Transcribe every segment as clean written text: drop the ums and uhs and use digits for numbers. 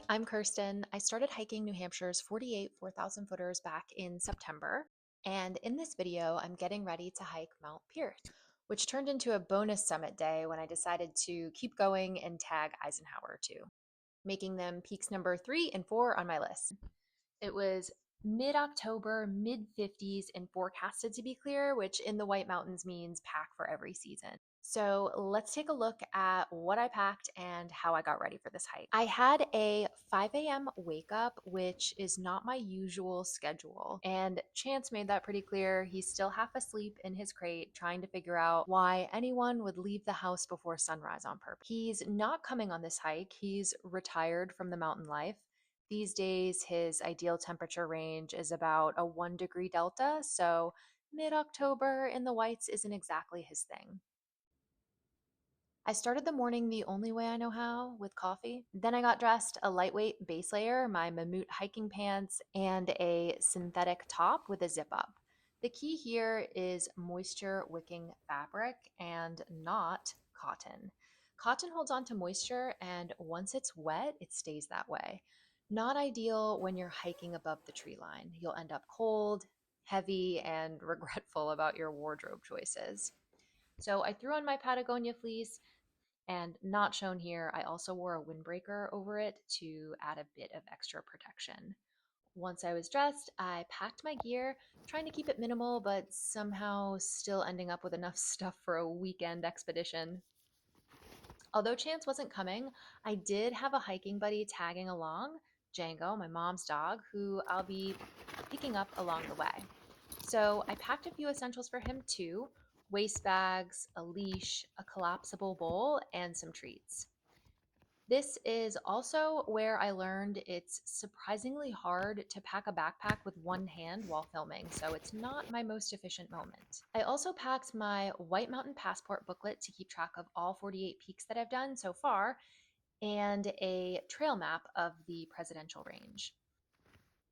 I'm Kirsten. I started hiking New Hampshire's 48 4,000 footers back in September. And in this video, I'm getting ready to hike Mount Pierce, which turned into a bonus summit day when I decided to keep going and tag Eisenhower too, making them peaks number 3 and 4 on my list. It was mid October, mid 50s, and forecasted to be clear, which in the White Mountains means pack for every season. So let's take a look at what I packed and how I got ready for this hike. I had a 5 a.m. wake up, which is not my usual schedule. And Chance made that pretty clear. He's still half asleep in his crate, trying to figure out why anyone would leave the house before sunrise on purpose. He's not coming on this hike. He's retired from the mountain life. These days, his ideal temperature range is about a 1 degree delta, so mid October in the whites isn't exactly his thing. I started the morning the only way I know how, with coffee. Then I got dressed, a lightweight base layer, my mammut hiking pants, and a synthetic top with a zip up. The key here is moisture wicking fabric and not cotton. Cotton holds on to moisture, and once it's wet, it stays that way. Not ideal when you're hiking above the tree line. You'll end up cold, heavy, and regretful about your wardrobe choices. So I threw on my Patagonia fleece, and not shown here, I also wore a windbreaker over it to add a bit of extra protection. Once I was dressed, I packed my gear, trying to keep it minimal, but somehow still ending up with enough stuff for a weekend expedition. Although Chance wasn't coming, I did have a hiking buddy tagging along, Jango, my mom's dog, who I'll be picking up along the way. So I packed a few essentials for him too: waist bags, a leash, a collapsible bowl, and some treats. This is also where I learned it's surprisingly hard to pack a backpack with one hand while filming, so it's not my most efficient moment. I also packed my White Mountain Passport booklet to keep track of all 48 peaks that I've done so far, and a trail map of the Presidential Range.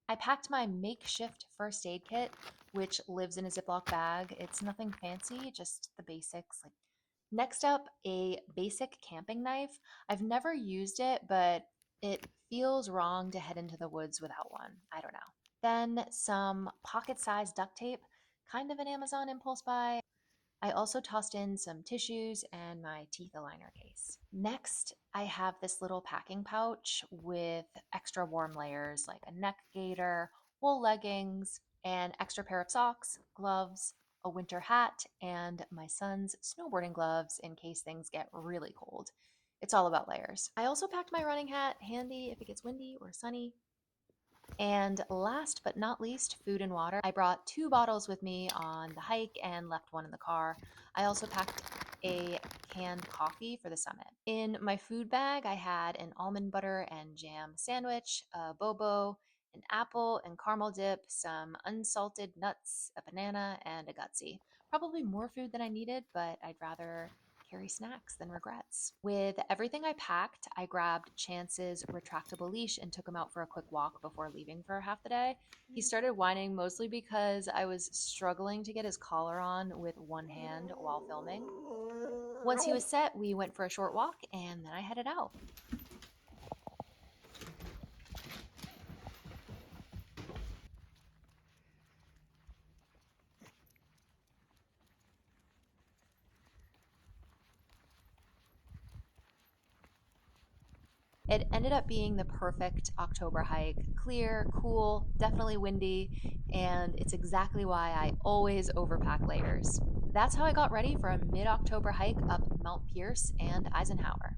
I packed my makeshift first aid kit, which lives in a Ziploc bag. It's nothing fancy, just the basics. Next up, a basic camping knife. I've never used it, but it feels wrong to head into the woods without one. I don't know. Then some pocket-sized duct tape, kind of an Amazon impulse buy. I also tossed in some tissues and my teeth aligner case. Next, I have this little packing pouch with extra warm layers like a neck gaiter, wool leggings, an extra pair of socks, gloves, a winter hat, and my son's snowboarding gloves in case things get really cold. It's all about layers. I also packed my running hat, handy if it gets windy or sunny. And last but not least, food and water. I brought 2 bottles with me on the hike and left one in the car. I also packed a canned coffee for the summit. In my food bag, I had an almond butter and jam sandwich, a bobo, an apple and caramel dip, some unsalted nuts, a banana, and a gutsy. Probably more food than I needed, but I'd rather carry snacks than regrets. With everything I packed, I grabbed Chance's retractable leash and took him out for a quick walk before leaving for half the day. He started whining mostly because I was struggling to get his collar on with one hand while filming. Once he was set, we went for a short walk and then I headed out. It ended up being the perfect October hike. Clear, cool, definitely windy, and it's exactly why I always overpack layers. That's how I got ready for a mid October hike up Mount Pierce and Eisenhower.